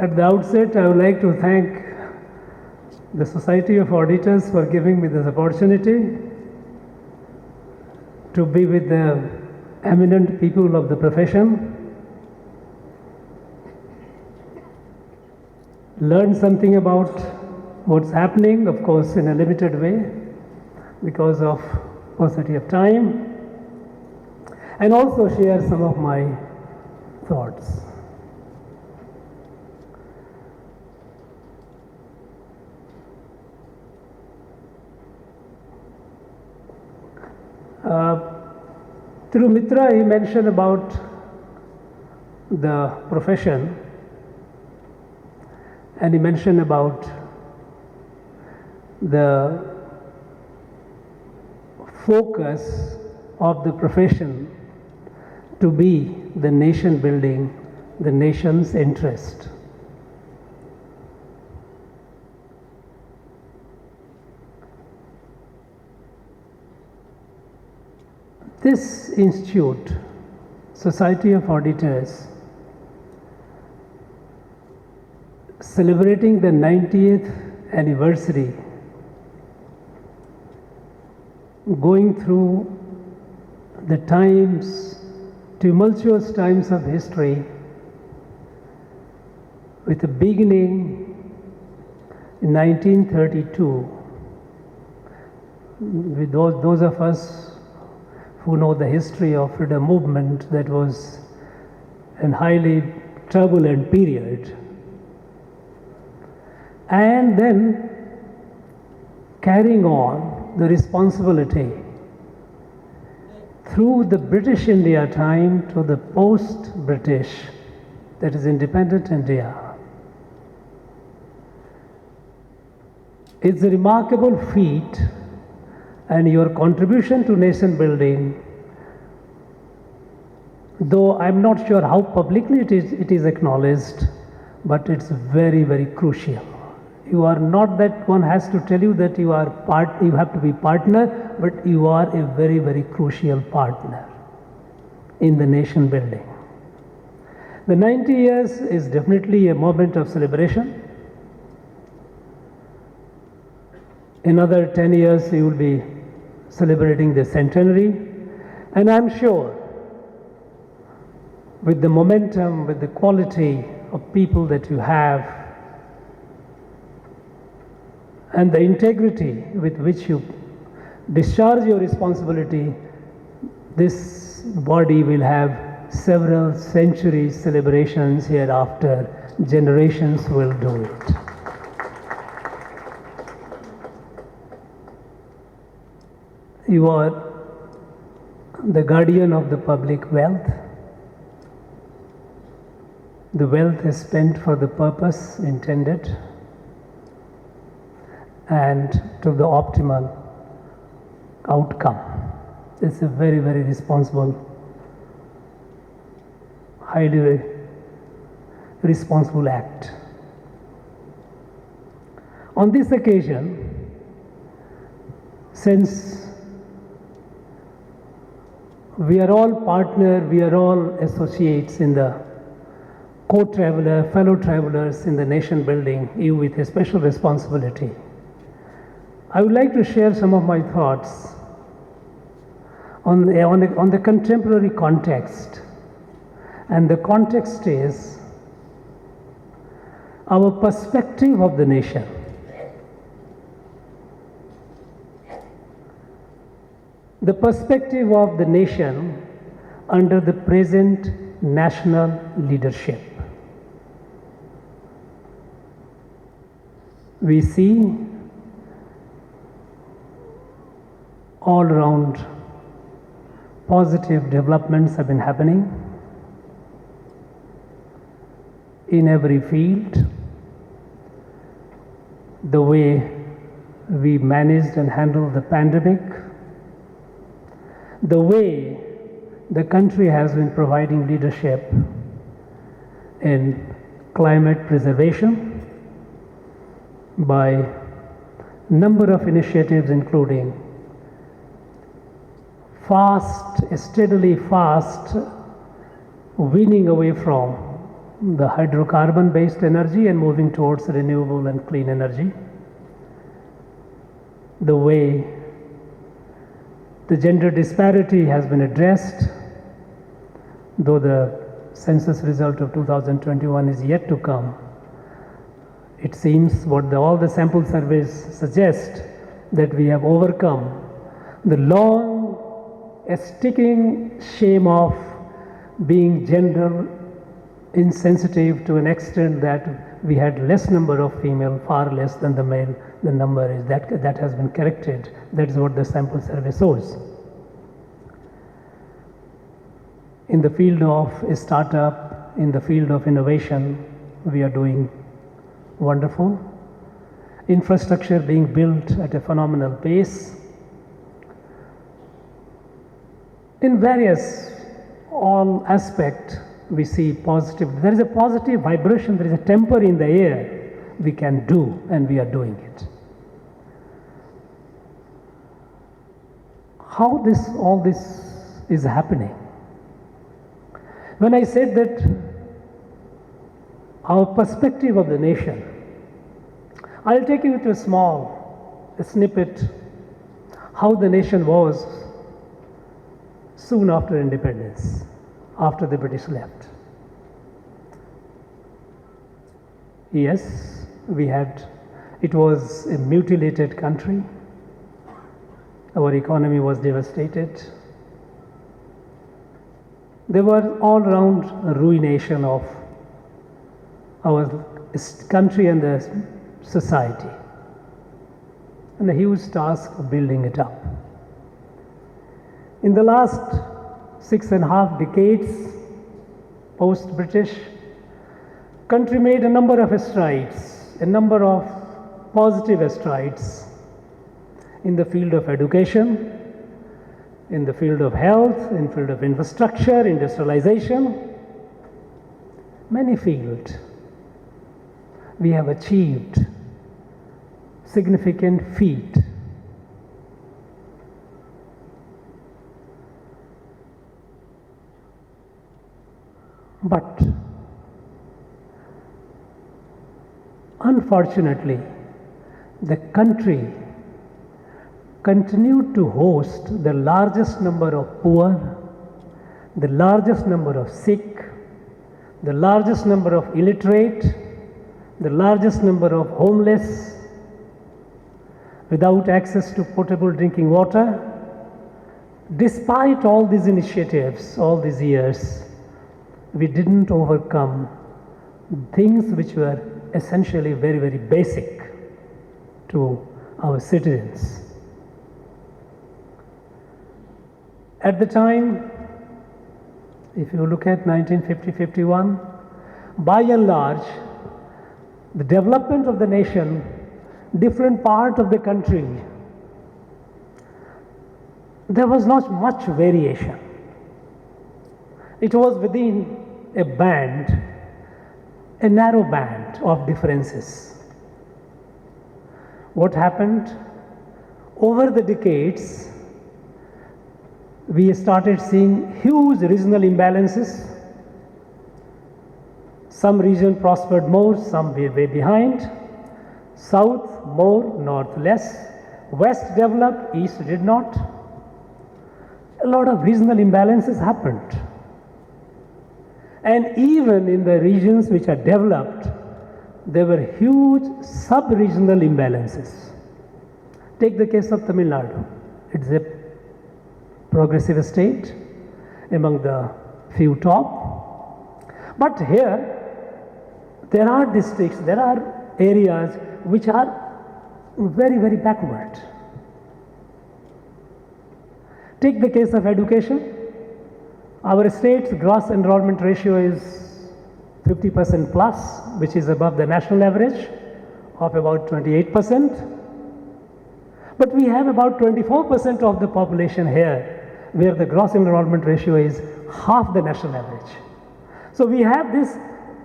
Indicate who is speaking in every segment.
Speaker 1: At the outset, I would like to thank the Society of Auditors for giving me this opportunity to be with the eminent people of the profession, learn something about what's happening, of course, in a limited way because of paucity of time, and also share some of my thoughts. Through Mitra, he mentioned about the profession, and he mentioned about the focus of the profession to be the nation building, the nation's interest. This institute, Society of Auditors, celebrating the 90th anniversary, going through the times, tumultuous times of history, with a beginning in 1932, with those of us who know the history of freedom movement, that was a highly turbulent period. And then carrying on the responsibility through the British India time to the post-British, that is independent India. It's a remarkable feat, and your contribution to nation building, though I'm not sure how publicly it is acknowledged, but it's very, very crucial. You are not that one has to tell you that you have to be partner, but you are a very, very crucial partner in the nation building. The 90 years is definitely a moment of celebration. In another 10 years, you will be celebrating the centenary, and I'm sure with the momentum, with the quality of people that you have, and the integrity with which you discharge your responsibility, this body will have several centuries celebrations hereafter. Generations will do it. You are the guardian of the public wealth. The wealth is spent for the purpose intended and to the optimal outcome. It's a very, very responsible, highly responsible act. On this occasion, since we are all partners, we are all associates in the co-traveler, fellow travelers in the nation building, you with a special responsibility. I would like to share some of my thoughts on the contemporary context. And the context is our perspective of the nation. The perspective of the nation under the present national leadership. We see all around positive developments have been happening in every field. The way we managed and handled the pandemic, the way the country has been providing leadership in climate preservation by number of initiatives, including steadily fast weaning away from the hydrocarbon based energy and moving towards renewable and clean energy. The way the gender disparity has been addressed, though the census result of 2021 is yet to come, it seems what all the sample surveys suggest that we have overcome the long sticking shame of being gender insensitive to an extent that we had less number of female, far less than the male. The number is that has been corrected. That is what the sample survey shows. In the field of startup, in the field of innovation, we are doing wonderful. Infrastructure being built at a phenomenal pace. In various all aspects, we see positive. There is a positive vibration, there is a temper in the air. We can do, and we are doing it. How all this is happening? When I said that our perspective of the nation, I'll take you to a small snippet how the nation was soon after independence, after the British left. Yes, it was a mutilated country. Our economy was devastated. There were all-round ruination of our country and the society, and a huge task of building it up. In the last 6.5 decades, post-British, country made a number of strides, a number of positive strides in the field of education, in the field of health, in the field of infrastructure, industrialization, many fields. We have achieved significant feat. But unfortunately, the country continued to host the largest number of poor, the largest number of sick, the largest number of illiterate, the largest number of homeless, without access to potable drinking water. Despite all these initiatives, all these years, we didn't overcome things which were essentially very, very basic to our citizens. At the time, if you look at 1950-51, by and large, the development of the nation, different part of the country, there was not much variation. It was within a band, a narrow band of differences. What happened? Over the decades, we started seeing huge regional imbalances. Some region prospered more, some were way behind. South more, north less. West developed, east did not. A lot of regional imbalances happened. And even in the regions which are developed, there were huge sub-regional imbalances. Take the case of Tamil Nadu. It's a progressive state among the few top. But here, there are districts, there are areas which are very, very backward. Take the case of education. Our state's gross enrollment ratio is 50% plus, which is above the national average of about 28%. But we have about 24% of the population here where the gross enrollment ratio is half the national average. So we have this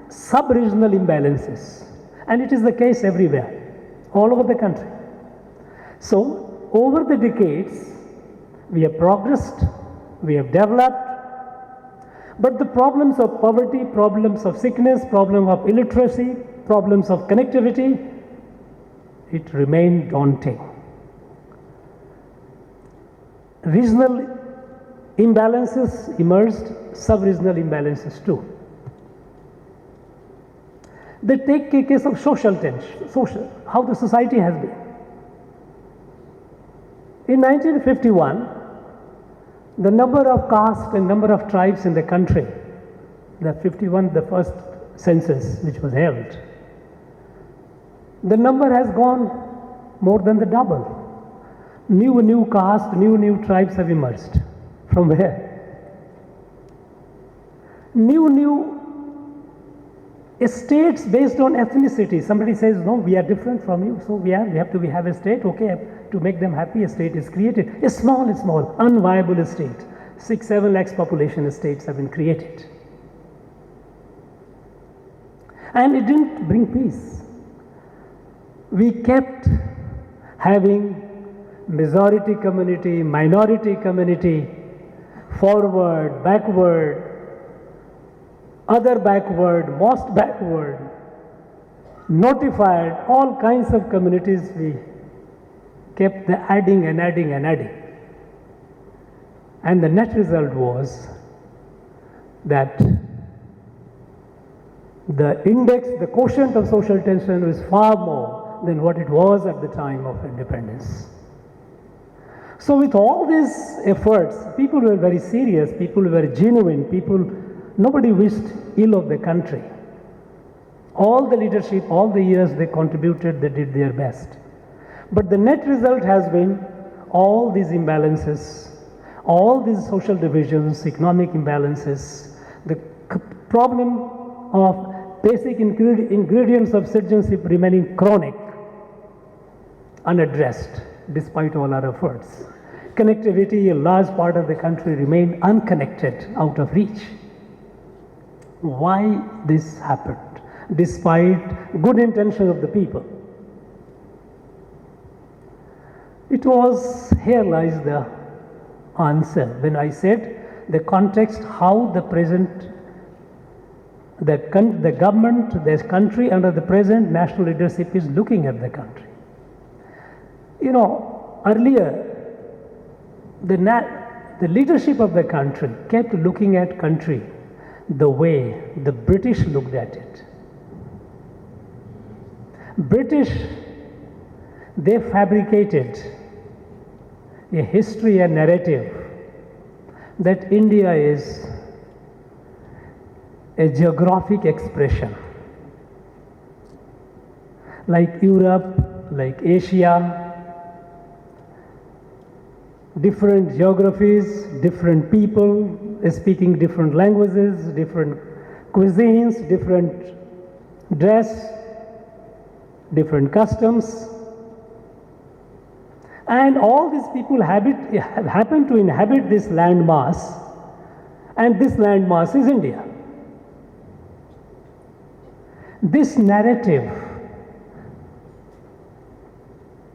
Speaker 1: sub-regional imbalances, and it is the case everywhere, all over the country. So over the decades, we have progressed, we have developed, But the problems of poverty, problems of sickness, problem of illiteracy, problems of connectivity, it remained daunting. Regional imbalances emerged, sub-regional imbalances too. They take a case of social tension, how the society has been. In 1951, the number of castes and number of tribes in the country, the 51, the first census which was held, the number has gone more than the double. New castes, new tribes have emerged. From where? New estates based on ethnicity. Somebody says, no, we are different from you, so we have to have a state. Okay, to make them happy, a state is created. A small, unviable estate. 6-7 lakhs population estates have been created. And it didn't bring peace. We kept having majority community, minority community, forward, backward, other backward, most backward, notified, all kinds of communities we kept adding and adding and adding. And the net result was that the index, the quotient of social tension was far more than what it was at the time of independence. So with all these efforts, people were very serious, people were genuine, nobody wished ill of the country. All the leadership, all the years they contributed, they did their best. But the net result has been all these imbalances, all these social divisions, economic imbalances, the problem of basic ingredients of citizenship remaining chronic, unaddressed despite all our efforts. Connectivity, a large part of the country remained unconnected, out of reach. Why this happened, despite good intention of the people? It was, here lies the answer. When I said the context, how the present, the government, the country under the present national leadership is looking at the country. You know, earlier, the leadership of the country kept looking at country the way the British looked at it. British, they fabricated a history and narrative that India is a geographic expression. Like Europe, like Asia, different geographies, different people, speaking different languages, different cuisines, different dress, different customs. And all these people happen to inhabit this landmass, and this landmass is India. This narrative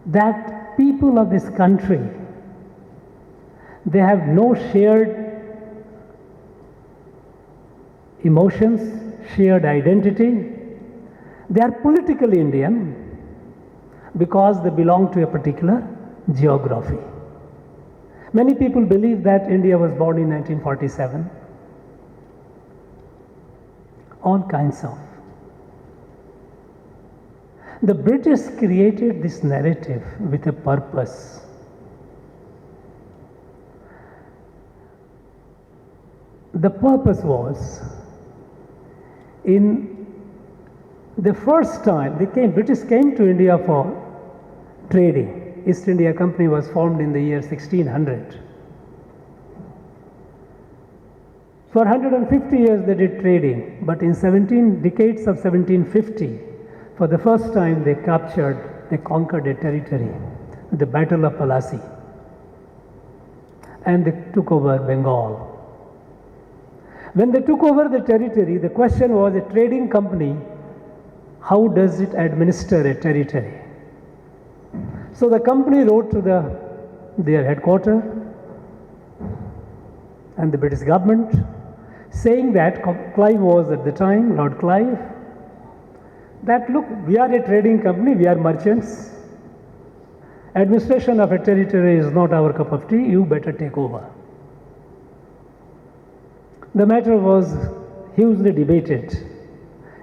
Speaker 1: that people of this country, they have no shared emotions, shared identity. They are politically Indian because they belong to a particular geography. Many people believe that India was born in 1947. All kinds of. The British created this narrative with a purpose. The purpose was, in the first time British came to India for trading. East India Company was formed in the year 1600. For 150 years they did trading, but in 17 decades of 1750, for the first time they conquered a territory, the Battle of Plassey, and they took over Bengal. When they took over the territory, the question was, a trading company, how does it administer a territory? So the company wrote to their headquarters and the British government saying that Clive was at the time, Lord Clive, that look, we are a trading company, we are merchants. Administration of a territory is not our cup of tea, you better take over. The matter was hugely debated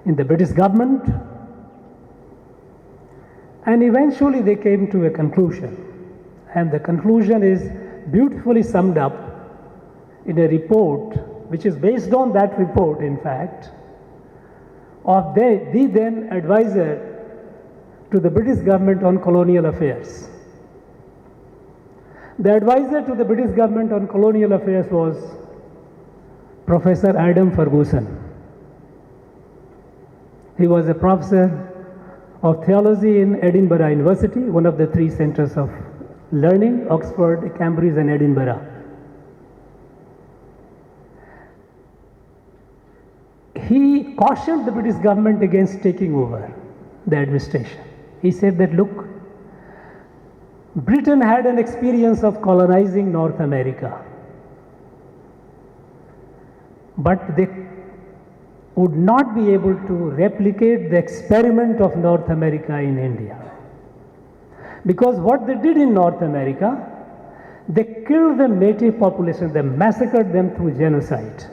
Speaker 1: in the British government, and eventually they came to a conclusion. And the conclusion is beautifully summed up in a report, which is based on that report, in fact, of the then advisor to the British government on colonial affairs. The advisor to the British government on colonial affairs was Professor Adam Ferguson. He was a professor of theology in Edinburgh University, one of the three centers of learning, Oxford, Cambridge and Edinburgh. He cautioned the British government against taking over the administration. He said that, look, Britain had an experience of colonizing North America, but they would not be able to replicate the experiment of North America in India. Because what they did in North America, they killed the native population, they massacred them through genocide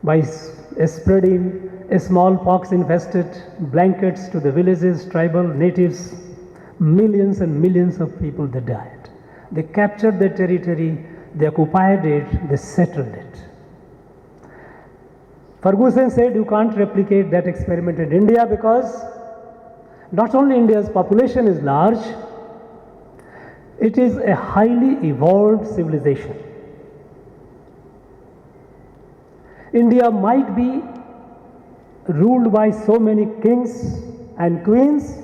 Speaker 1: by spreading a smallpox infested blankets to the villages, tribal natives. Millions and millions of people they died. They captured the territory, they occupied it, they settled it. Ferguson said you can't replicate that experiment in India because not only India's population is large, it is a highly evolved civilization. India might be ruled by so many kings and queens,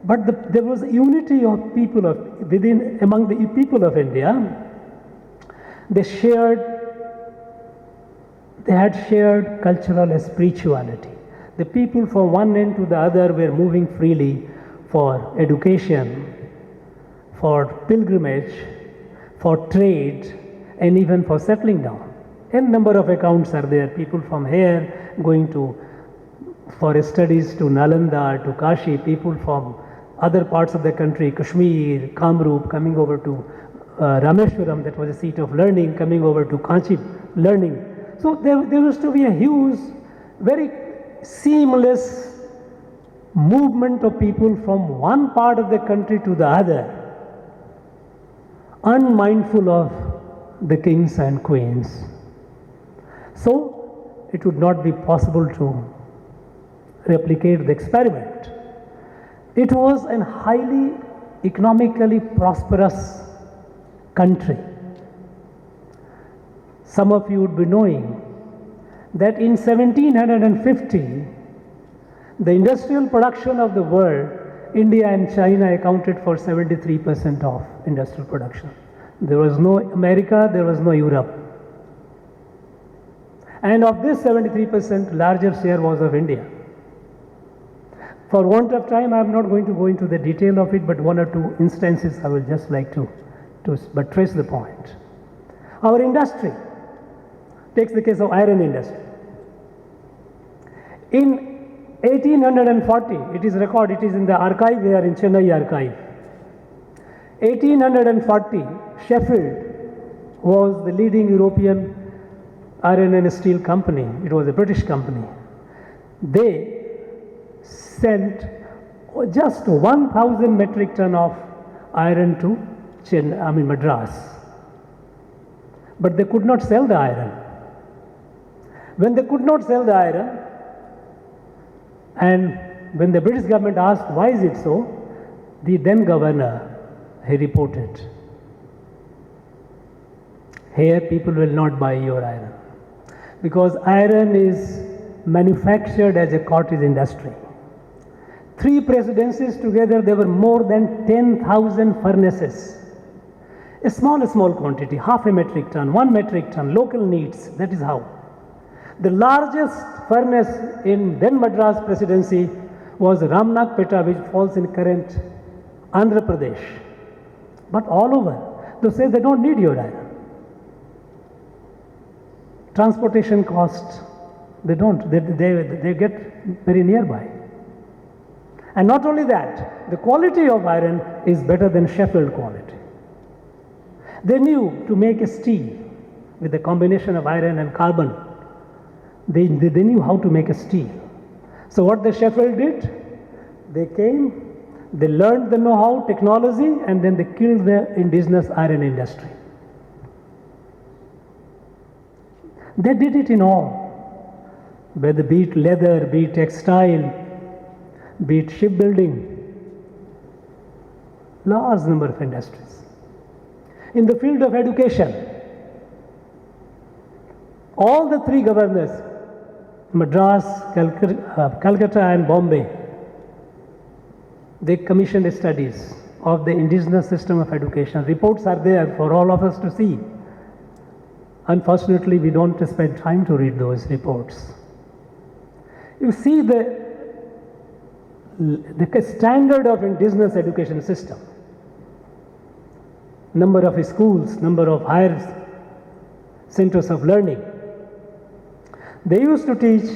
Speaker 1: but there was unity of people among the people of India. They had shared cultural and spirituality. The people from one end to the other were moving freely for education, for pilgrimage, for trade, and even for settling down. A number of accounts are there. People from here going for studies to Nalanda, to Kashi, people from other parts of the country, Kashmir, Kamrup, coming over to Rameshwaram, that was a seat of learning, coming over to Kanchi, learning. So there used to be a huge, very seamless movement of people from one part of the country to the other, unmindful of the kings and queens. So it would not be possible to replicate the experiment. It was a highly economically prosperous country. Some of you would be knowing that in 1750, the industrial production of the world, India and China accounted for 73% of industrial production. There was no America, there was no Europe. And of this 73%, larger share was of India. For want of time, I am not going to go into the detail of it, but one or two instances I will just like to buttress the point. Our industry, takes the case of iron industry. In 1840, it is recorded, it is in the archive here in Chennai archive. 1840, Sheffield was the leading European iron and steel company. It was a British company. They sent just 1,000 metric ton of iron to Madras. But they could not sell the iron. When they could not sell the iron, and when the British government asked why is it so, the then governor, he reported, here people will not buy your iron, because iron is manufactured as a cottage industry. 3 presidencies together, there were more than 10,000 furnaces. A small quantity, half a metric ton, 1 metric ton, local needs, that is how. The largest furnace in then Madras presidency was Ramnakpeta, which falls in current Andhra Pradesh. But all over, they say they don't need your iron. Transportation costs, they don't, they get very nearby. And not only that, the quality of iron is better than Sheffield quality. They knew to make a steel with a combination of iron and carbon. They knew how to make a steel. So what the Sheffield did, they came, they learned the know-how, technology, and then they killed the indigenous iron industry. They did it in all, whether be it leather, be it textile, be it shipbuilding, large number of industries. In the field of education, all the three governors, Madras, Calcutta and Bombay, they commissioned studies of the indigenous system of education. Reports are there for all of us to see. Unfortunately, we don't spend time to read those reports. You see the standard of indigenous education system. Number of schools, number of higher centers of learning. They used to teach,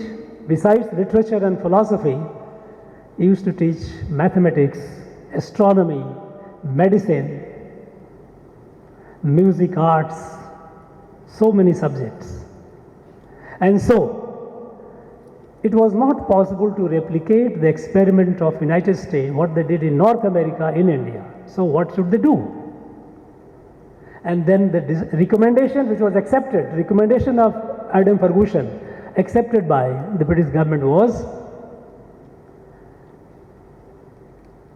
Speaker 1: besides literature and philosophy, used to teach mathematics, astronomy, medicine, music, arts, so many subjects. And so, it was not possible to replicate the experiment of United States, what they did in North America, in India. So what should they do? And then the recommendation which was accepted, recommendation of Adam Ferguson, accepted by the British government was,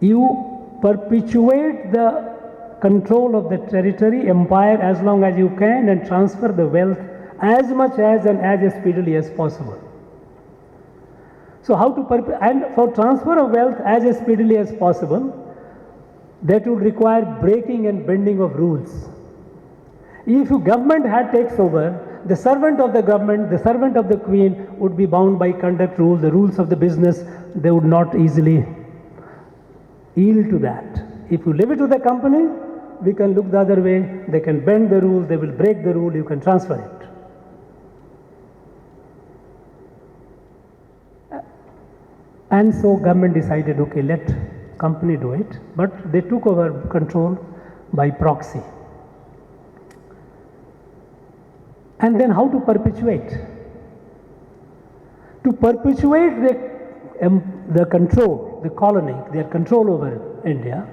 Speaker 1: you perpetuate the control of the territory, empire as long as you can, and transfer the wealth as much as and as speedily as possible. So how to, and for transfer of wealth as speedily as possible, that would require breaking and bending of rules. If government had takes over, the servant of the government, the servant of the queen would be bound by conduct rules, the rules of the business, they would not easily yield to that. If you leave it to the company, we can look the other way, they can bend the rules, they will break the rule, you can transfer it. And so government decided, okay, let company do it, but they took over control by proxy. And then how to perpetuate? To perpetuate the control, the colony, their control over India,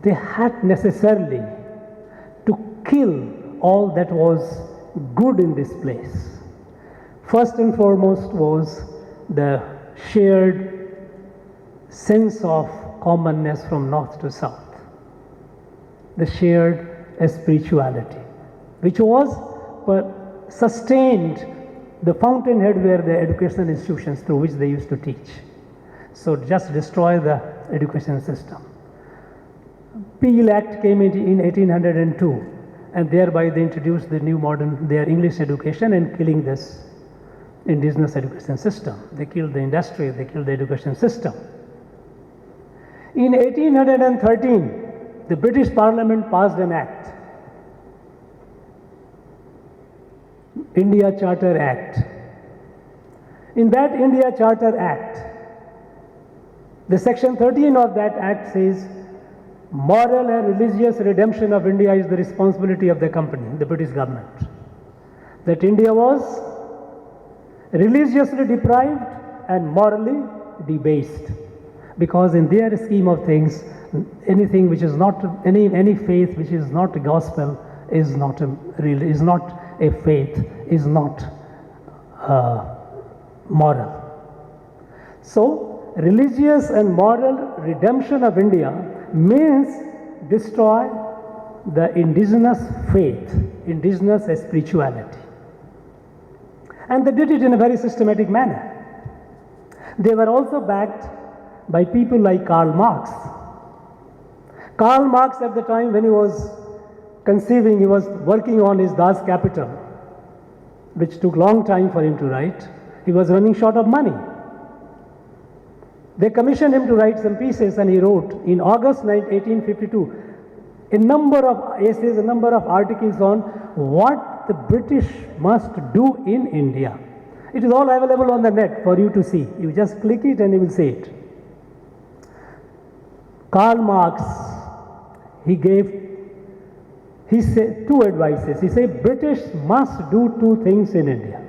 Speaker 1: they had necessarily to kill all that was good in this place. First and foremost was the shared sense of commonness from north to south, the shared spirituality, which was sustained the fountainhead where the educational institutions through which they used to teach. So just destroy the education system. Peel Act came in 1802, and thereby they introduced the new modern, their English education, and killing this indigenous education system. They killed the industry, they killed the education system. In 1813, the British Parliament passed an act, India Charter Act. In that India Charter Act, the section 13 of that act says, moral and religious redemption of India is the responsibility of the company, the British government. That India was religiously deprived and morally debased, because in their scheme of things, anything which is not any faith which is not a gospel is not a faith, is not moral. So religious and moral redemption of India means destroy the indigenous faith, indigenous spirituality. And they did it in a very systematic manner. They were also backed by people like Karl Marx. Karl Marx, at the time when he was conceiving, he was working on his Das Kapital, which took long time for him to write. He was running short of money. They commissioned him to write some pieces, and he wrote in August 1852 a number of essays, a number of articles on what what the British must do in India. It is all available on the net for you to see. You just click it and you will see it. Karl Marx, he said two advices. He said British must do two things in India.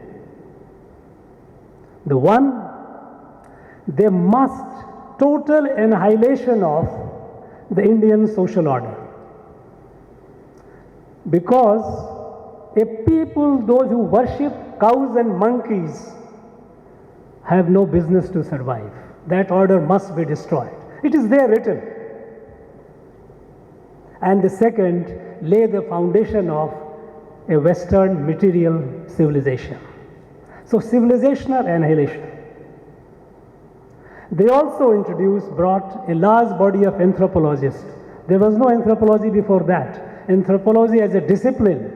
Speaker 1: The one, they must total annihilation of the Indian social order. Because a people, those who worship cows and monkeys, have no business to survive. That order must be destroyed. It is there written. And the second, lay the foundation of a Western material civilization. So civilizational annihilation. They also brought a large body of anthropologists. There was no anthropology before that. Anthropology as a discipline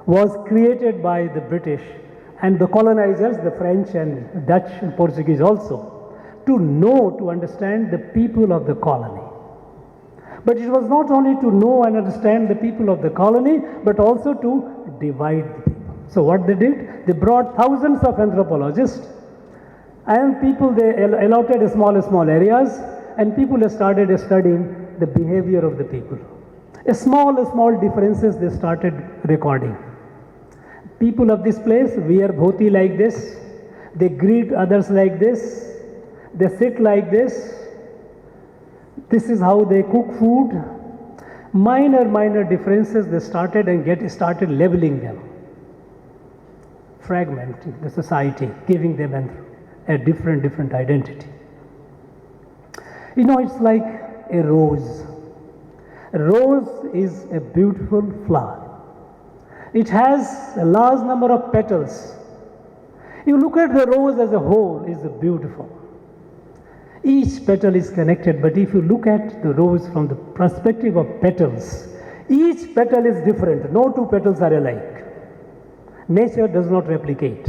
Speaker 1: was created by the British and the colonizers, the French and Dutch and Portuguese also, to understand the people of the colony. But it was not only to know and understand the people of the colony, but also to divide the people. So what they did, they brought thousands of anthropologists and people, they allotted small areas, and people started studying the behavior of the people. Small differences they started recording. People of this place wear dhoti like this, they greet others like this, they sit like this, this is how they cook food. Minor differences they started leveling them, fragmenting the society, giving them a different identity. You know, it's like a rose. A rose is a beautiful flower. It has a large number of petals. You look at the rose as a whole, it's beautiful. Each petal is connected, but if you look at the rose from the perspective of petals, each petal is different. No two petals are alike. Nature does not replicate.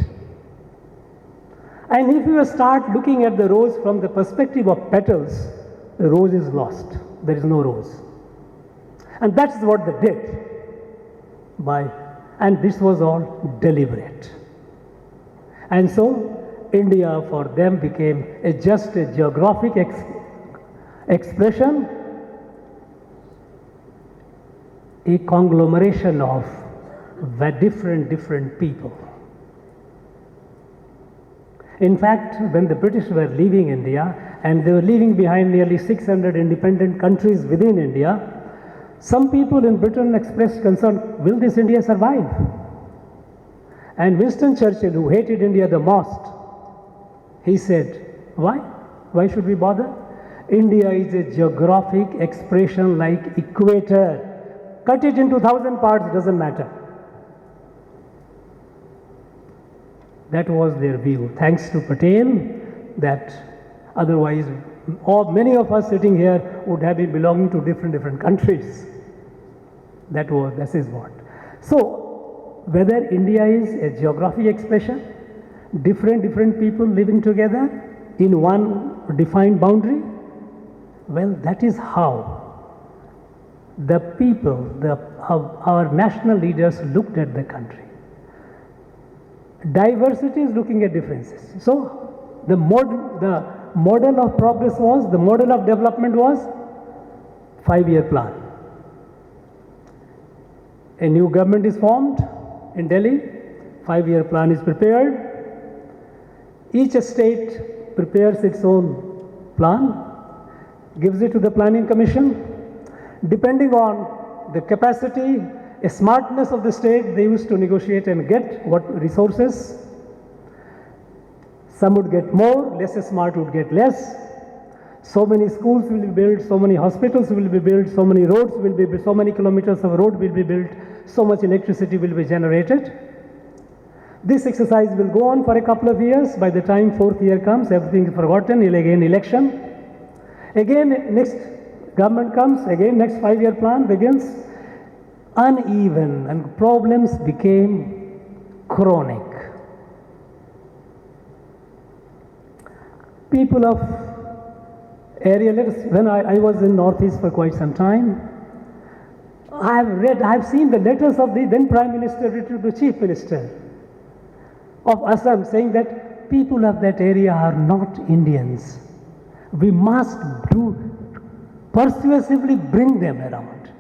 Speaker 1: And if you start looking at the rose from the perspective of petals, the rose is lost. There is no rose. And that's what they did. And this was all deliberate. And so India for them became just a geographic expression, a conglomeration of different people. In fact, when the British were leaving India, and they were leaving behind nearly 600 independent countries within India, some people in Britain expressed concern, will this India survive? And Winston Churchill, who hated India the most, he said, why? Why should we bother? India is a geographic expression like equator. Cut it into 1,000 parts, doesn't matter. That was their view. Thanks to Patel, that otherwise many of us sitting here would have been belonging to different countries. This is what. So, whether India is a geographic expression, different people living together in one defined boundary, well, that is how the people, our national leaders looked at the country. Diversity is looking at differences. So, the model of progress was, the model of development was 5-year plan. A new government is formed in Delhi, 5-year plan is prepared. Each state prepares its own plan, gives it to the planning commission. Depending on the capacity, a smartness of the state, they used to negotiate and get what resources. Some would get more, less smart would get less. So many schools will be built, so many hospitals will be built, so many roads will be built, so many kilometers of road will be built, so much electricity will be generated. This exercise will go on for a couple of years. By the time 4th year comes, everything is forgotten, again election. Again, next government comes, again next 5-year plan begins. Uneven, and problems became chronic. People of area, when I was in Northeast for quite some time, I have seen the letters of the then Prime Minister to the Chief Minister of Assam saying that people of that area are not Indians. We must persuasively bring them around.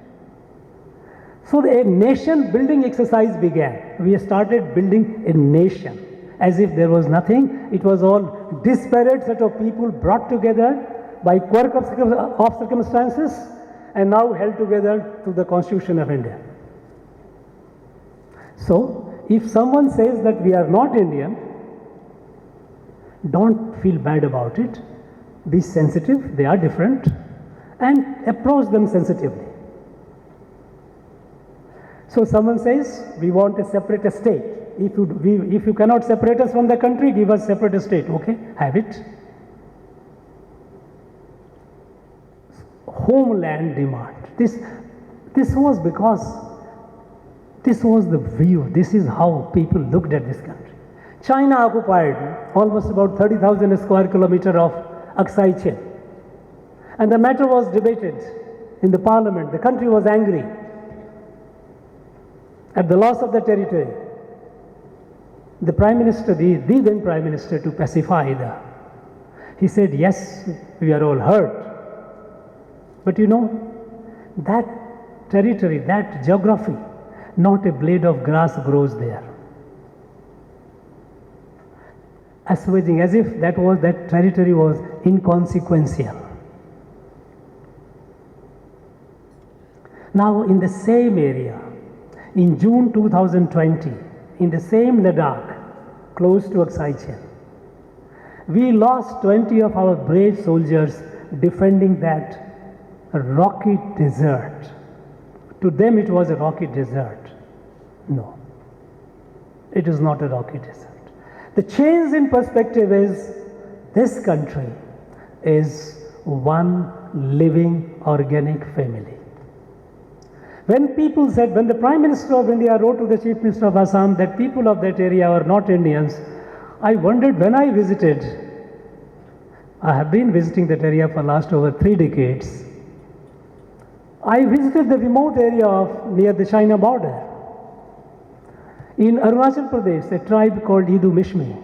Speaker 1: So a nation building exercise began. We started building a nation as if there was nothing. It was all disparate set of people brought together by quirk of circumstances and now held together through the Constitution of India. So, if someone says that we are not Indian, don't feel bad about it. Be sensitive, they are different, and approach them sensitively. So someone says, we want a separate state. If you cannot separate us from the country, give us separate state. Okay, have it. Homeland demand. This was because this was the view. This is how people looked at this country. China occupied almost about 30,000 square kilometers of Aksai Chin. And the matter was debated in the parliament. The country was angry at the loss of the territory. The Prime Minister, the then Prime Minister, to pacify he said, yes, we are all hurt. But you know, that territory, that geography, not a blade of grass grows there. Assuaging, as if that territory was inconsequential. Now, in the same area, in June 2020, in the same Ladakh, close to Aksai Chin, we lost 20 of our brave soldiers defending that rocky desert. To them it was a rocky desert. No, it is not a rocky desert. The change in perspective is this country is one living organic family. When the Prime Minister of India wrote to the Chief Minister of Assam that people of that area are not Indians, I wondered when I visited. I have been visiting that area for last over 3 decades. I visited the remote area near the China border. In Arunachal Pradesh, a tribe called Idu Mishmi.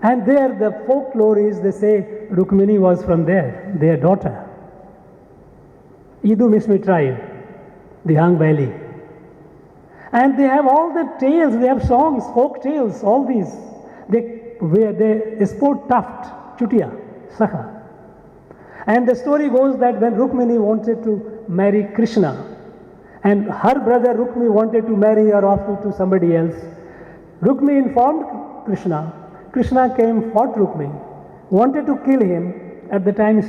Speaker 1: And there the folklore is, they say Rukmini was from there, their daughter. Idu Mishmi tribe, the Hang Valley. And they have all the tales, they have songs, folk tales, all these. They sport tuft, chutia, sakha. And the story goes that when Rukmini wanted to marry Krishna, and her brother Rukmi wanted to marry her off to somebody else, Rukmi informed Krishna. Krishna came, fought Rukmi, wanted to kill him. At the time,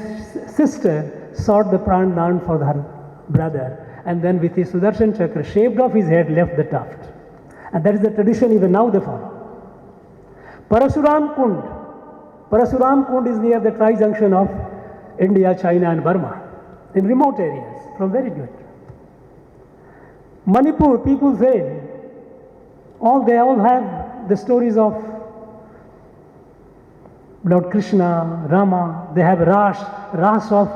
Speaker 1: sister sought the pran for her brother, and then with his Sudarshan Chakra, shaved off his head, left the tuft. And that is the tradition even now they follow. Parasuram Kund is near the tri-junction of India, China and Burma, in remote areas, from very good. Manipur, people say, they all have the stories of Lord Krishna, Rama, they have Ras. Ras of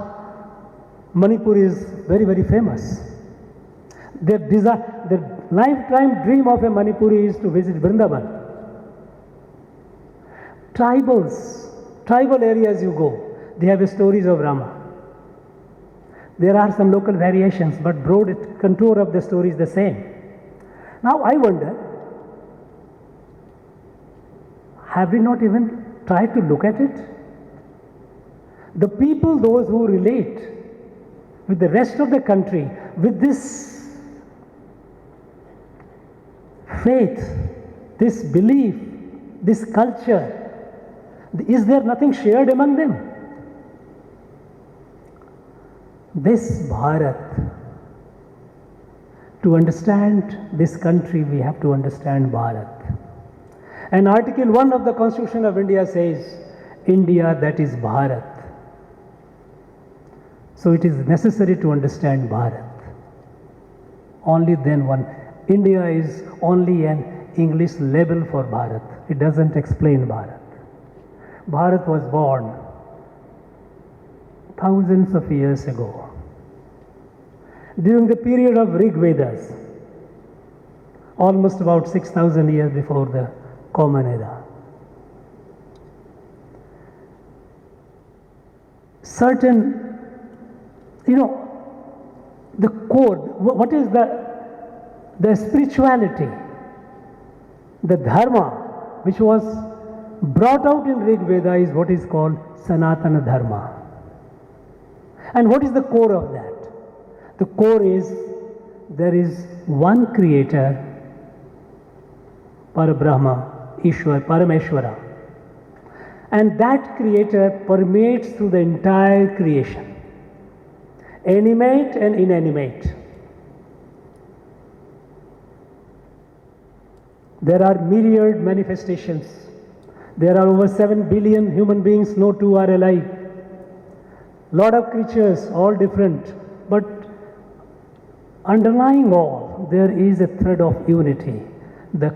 Speaker 1: Manipur is very, very famous. The lifetime dream of a Manipuri is to visit Vrindavan. Tribal areas you go, they have stories of Rama. There are some local variations, but broad contour of the story is the same. Now I wonder, have we not even tried to look at it? The people, those who relate with the rest of the country, with this faith, this belief, this culture, is there nothing shared among them? This Bharat, to understand this country, we have to understand Bharat. And Article 1 of the Constitution of India says, India, that is Bharat. So it is necessary to understand Bharat. Only then India is only an English label for Bharat. It doesn't explain Bharat. Bharat was born thousands of years ago. during the period of Rig Vedas, almost about 6,000 years before the Common Era. Certain, the code, what is the spirituality, the dharma, which was brought out in Rig Veda is what is called sanatana dharma. And what is the core of that? The core is there is one creator, Parabrahma, Ishwar, Parameshwara. And that creator permeates through the entire creation, animate and inanimate. There are myriad manifestations. There are over 7 billion human beings, no two are alike. Lot of creatures, all different, but underlying all, there is a thread of unity. The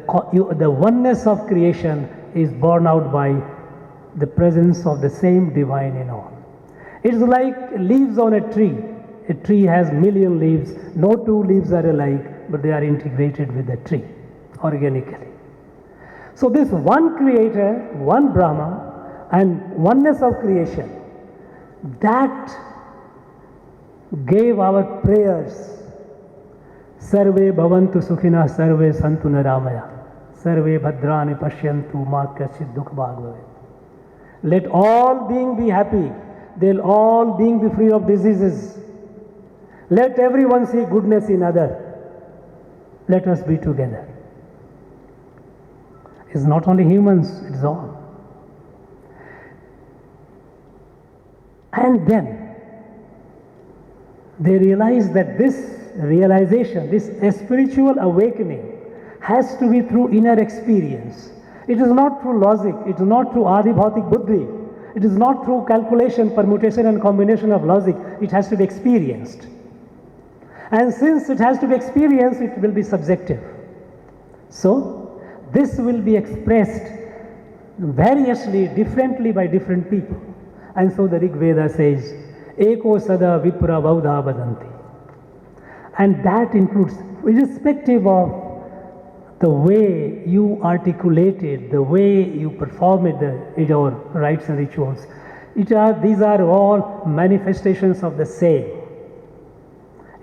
Speaker 1: oneness of creation is borne out by the presence of the same divine in all. It's like leaves on a tree. A tree has million leaves. No two leaves are alike, but they are integrated with the tree organically. So this one creator, one Brahma, and oneness of creation, that gave our prayers. Sarve bhavantu sukhina, sarve santu naramaya, sarve bhadrani pashyantu ma kaschid dukh bhag bhavet. Let all beings be happy. They'll all beings be free of diseases. Let everyone see goodness in other. Let us be together. It's not only humans, it's all. And then they realize that this realization, this spiritual awakening has to be through inner experience. It is not through logic, it is not through Adi Bhautik Buddhi, it is not through calculation, permutation and combination of logic, it has to be experienced. And since it has to be experienced, it will be subjective. So, this will be expressed variously, differently by different people. And so the Rig Veda says, Eko sada vipra baudha badanti. And that includes, irrespective of the way you articulate it, the way you perform it, your rites and rituals, these are all manifestations of the same.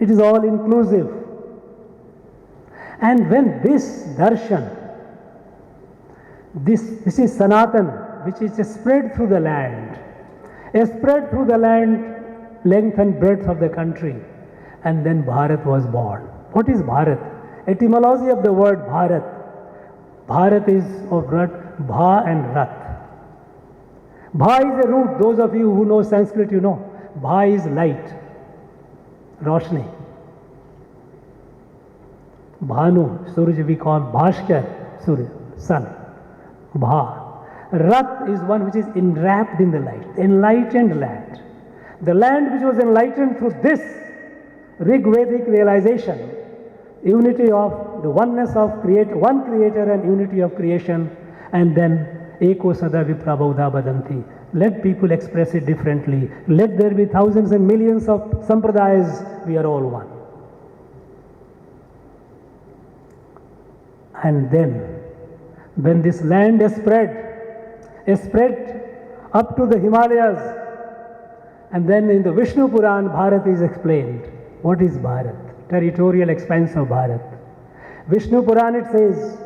Speaker 1: It is all inclusive. And when this darshan, this is Sanatan, which is spread through the land, length and breadth of the country, and then Bharat was born. What is Bharat? Etymology of the word Bharat. Bharat is of Rat, Bha and Rat. Bha is a root. Those of you who know Sanskrit, you know. Bha is light, Roshni. Bhanu, Surya we call Bhaskar, Surya, sun. Bha. Rat is one which is enwrapped in the light, enlightened land. The land which was enlightened through this Rig Vedic realization, unity of the oneness of one creator and unity of creation, and then Eko sada vipra baudha badanti. Let people express it differently. Let there be thousands and millions of sampradayas, we are all one. And then, when this land is spread up to the Himalayas, and then in the Vishnu Puran, Bharat is explained. What is Bharat? Territorial expanse of Bharat. Vishnu Puran it says,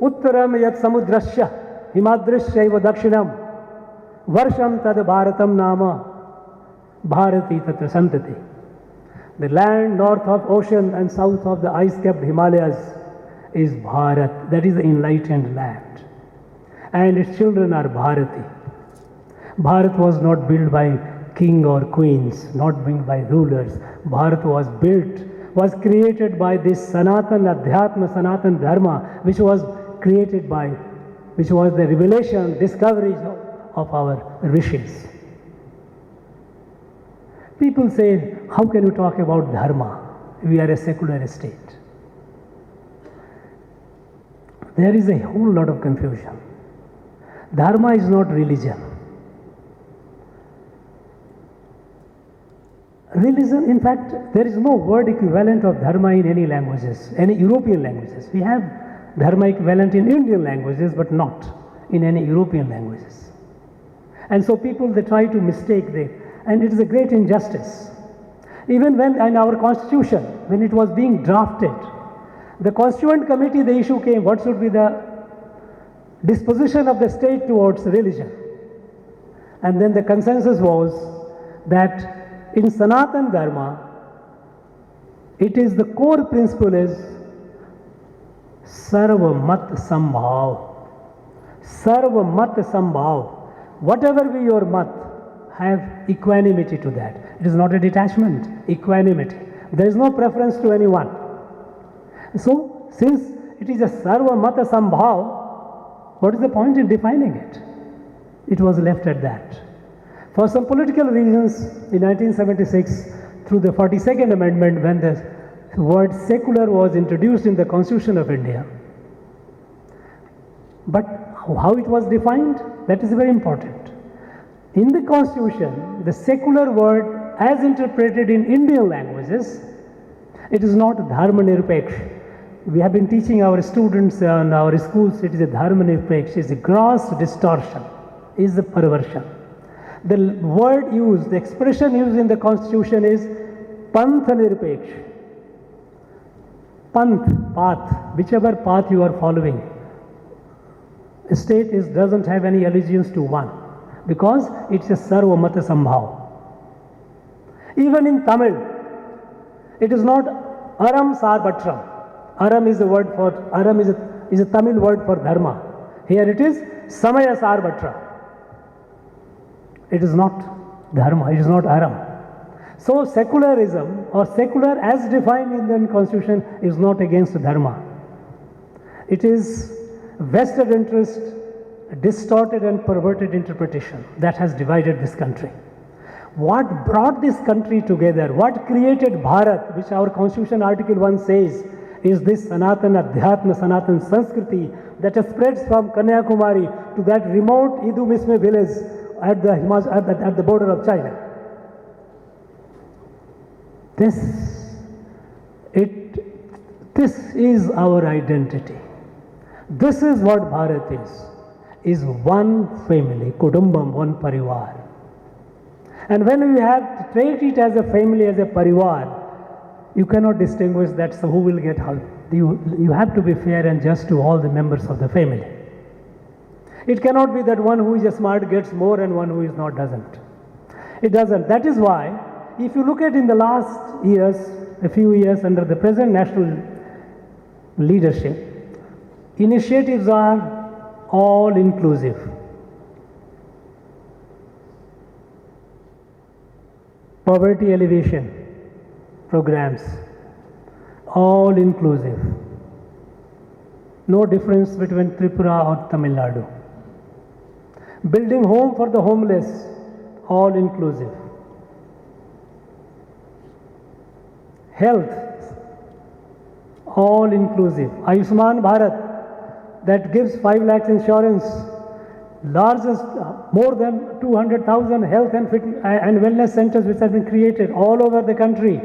Speaker 1: Uttaram yat samudrasya himadrishya dakshinam varsham tad bharatam nama bharati tatra santati. The land north of ocean and south of the ice-capped Himalayas is Bharat. That is the enlightened land. And its children are Bharati. Bharat was not built by king or queens, not built by rulers. Bharat was created by this Sanatana Adhyatma, Sanatana Dharma, which was the revelation, discovery of our rishis. People say, how can you talk about dharma? We are a secular state. There is a whole lot of confusion. Dharma is not religion. Religion, in fact, there is no word equivalent of dharma in any languages, any European languages. We have dharma equivalent in Indian languages, but not in any European languages. And so people, they try to mistake and it is a great injustice. Even when in our constitution, when it was being drafted, the constituent committee, the issue came, what should be the disposition of the state towards religion? And then the consensus was that in Sanatana Dharma, it is the core principle is Sarva Mat Sambhav. Sarva Mat Sambhav. Whatever be your mat, have equanimity to that. It is not a detachment, equanimity. There is no preference to anyone. So, since it is a Sarva Mata Sambhav, what is the point in defining it? It was left at that. For some political reasons, in 1976, through the 42nd Amendment, when the word secular was introduced in the Constitution of India, but how it was defined, that is very important. In the Constitution, the secular word as interpreted in Indian languages, it is not dharma nirpeksh. We have been teaching our students in our schools, it is a dharma nirpeksh, it is a gross distortion, is a perversion. The word used, the expression used in the Constitution is pantha nirpeksh. Panth, path, whichever path you are following. A state doesn't have any allegiance to one, because it's a Sarva Mata Sambhav. Even in Tamil, it is not Aram Sarvatram. Aram is a word for, Aram is a Tamil word for dharma. Here it is Samaya Sarvatra. It is not dharma, it is not Aram. So secularism or secular as defined in the Constitution is not against dharma. It is vested interest, distorted and perverted interpretation that has divided this country. What brought this country together, what created Bharat, which our Constitution Article 1 says, is this Sanatana Dhyatma Sanatana Sanskriti that has spread from Kanyakumari to that remote Idu Misme village at the border of China. This is our identity. This is what Bharat is one family, Kudumbam, one parivar. And when we have to treat it as a family, as a parivar, you cannot distinguish that so who will get how. You have to be fair and just to all the members of the family. It cannot be that one who is smart gets more and one who is not doesn't. It doesn't. That is why, if you look at in the last years, a few years under the present national leadership, initiatives are all inclusive. Poverty alleviation programs, all inclusive. No difference between Tripura or Tamil Nadu. Building home for the homeless, all inclusive. Health, all inclusive. Ayushman Bharat, that gives 5 lakhs insurance, largest, more than 200,000 health and wellness centers which have been created all over the country.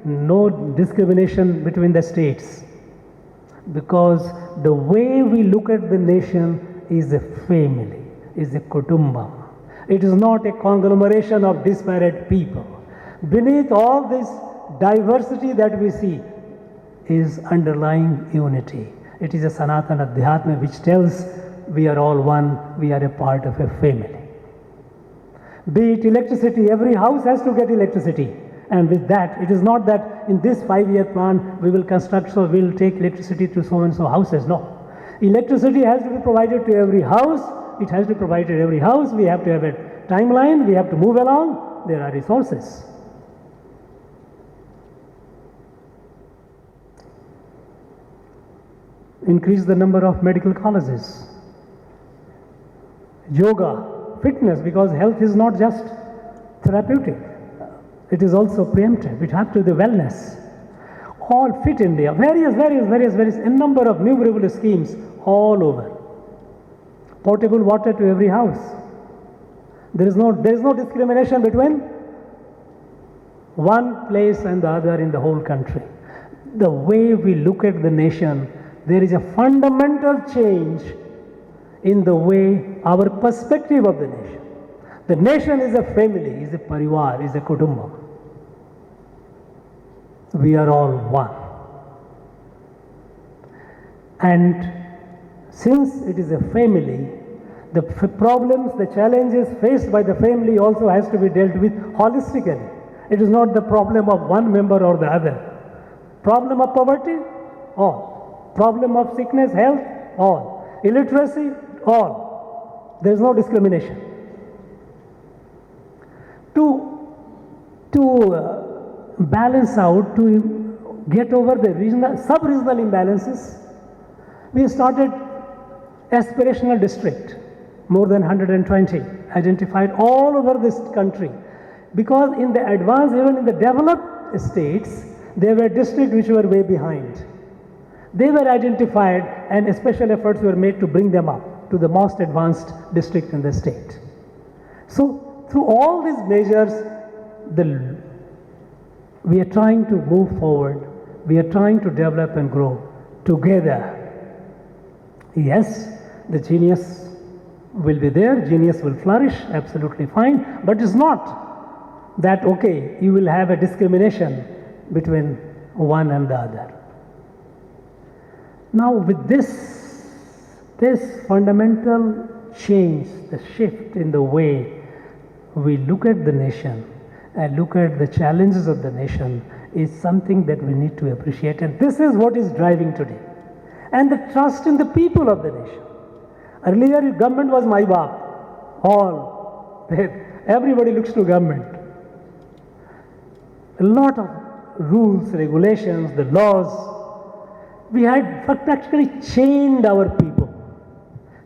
Speaker 1: No discrimination between the states, because the way we look at the nation is a family, is a kutumbam. It is not a conglomeration of disparate people. Beneath all this diversity that we see is underlying unity. It is a Sanatana Dhyatma which tells we are all one, we are a part of a family. Be it electricity, every house has to get electricity. And with that, it is not that in this 5-year plan we will construct, so we will take electricity to so and so houses. No. Electricity has to be provided to every house. It has to be provided to every house. We have to have a timeline. We have to move along. There are resources. Increase the number of medical colleges. Yoga, fitness, because health is not just therapeutic. It is also preemptive. It has to be the wellness. All Fit India, various, a number of numerable schemes all over. Portable water to every house. There is no discrimination between one place and the other in the whole country. The way we look at the nation, there is a fundamental change in the way our perspective of the nation. The nation is a family, is a parivar, is a kutumbam. We are all one. And since it is a family, the problems, the challenges faced by the family also has to be dealt with holistically. It is not the problem of one member or the other. Problem of poverty? All. Problem of sickness, health? All. Illiteracy? All. There is no discrimination. To balance out, to get over the regional, sub-regional imbalances, we started aspirational district, more than 120, identified all over this country. Because in the advanced, even in the developed states, there were districts which were way behind. They were identified and special efforts were made to bring them up to the most advanced district in the state. So through all these measures, we are trying to move forward. We are trying to develop and grow together. Yes, the genius will be there, genius will flourish, absolutely fine, but it's not that, okay, you will have a discrimination between one and the other. Now with this fundamental change, the shift in the way we look at the nation and look at the challenges of the nation is something that we need to appreciate, and this is what is driving today. And the trust in the people of the nation. Earlier, government was my baap. All. Everybody looks to government. A lot of rules, regulations, the laws. We had practically chained our people,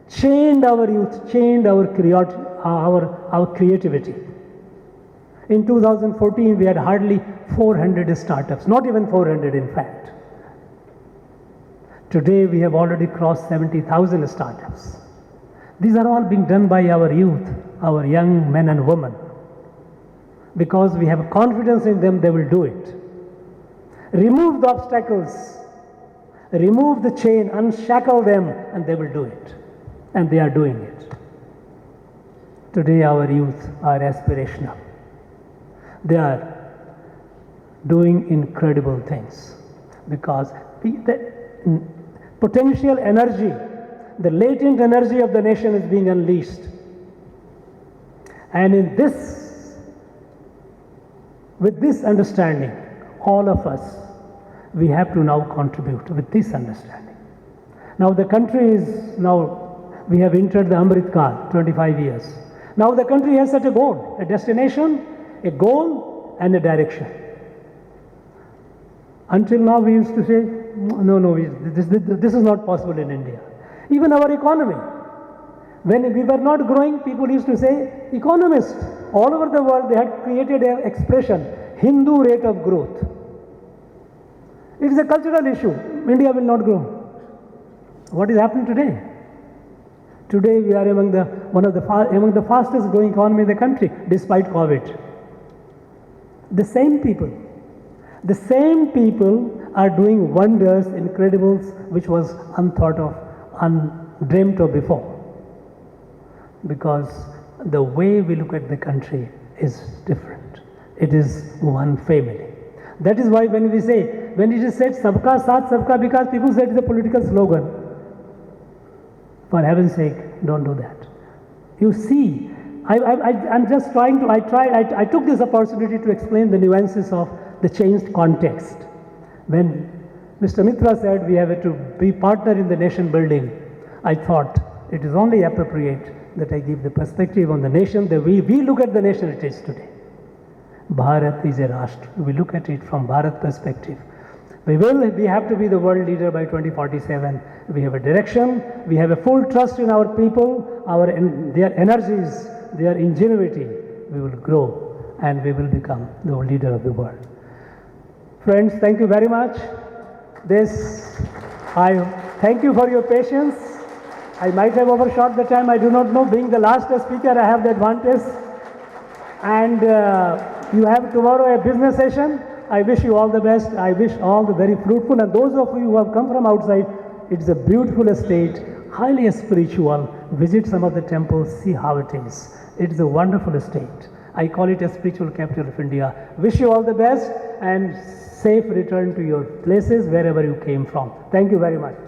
Speaker 1: chained our youth, chained our creativity. In 2014, we had hardly 400 startups, not even 400 in fact. Today we have already crossed 70,000 startups. These are all being done by our youth, our young men and women. Because we have confidence in them, they will do it. Remove the obstacles, remove the chain, unshackle them, and they will do it. And they are doing it. Today our youth are aspirational. They are doing incredible things because the potential energy, the latent energy of the nation is being unleashed. And with this understanding, all of us, we have to now contribute with this understanding. Now the country we have entered the Amrit Kal, 25 years. Now the country has set a goal, a destination, a goal and a direction. Until now we used to say, no, this is not possible in India. Even our economy. When we were not growing, people used to say, economists all over the world, they had created an expression, Hindu rate of growth. It is a cultural issue. India will not grow. What is happening today? Today we are among the fastest growing economy in the country, despite COVID. The same people are doing wonders, incredibles, which was unthought of, undreamt of before. Because the way we look at the country is different. It is one family. That is why when it is said Sabka Saath Sabka Vikas, people say it is a political slogan. For heaven's sake, don't do that. You see, I'm just trying to, I took this opportunity to explain the nuances of the changed context. When Mr. Mitra said we have to be partner in the nation building, I thought it is only appropriate that I give the perspective on the nation, the way we look at the nation it is today. Bharat is a Rashtra. We look at it from Bharat perspective. We have to be the world leader by 2047. We have a direction. We have a full trust in our people, their energies, their ingenuity. We will grow and we will become the leader of the world. Friends, thank you very much. I thank you for your patience. I might have overshot the time. I do not know. Being the last speaker, I have the advantage. And You have tomorrow a business session. I wish you all the best. I wish all the very fruitful. And those of you who have come from outside, it's a beautiful estate, highly spiritual. Visit some of the temples, see how it is. It's a wonderful estate. I call it a spiritual capital of India. Wish you all the best and safe return to your places wherever you came from. Thank you very much.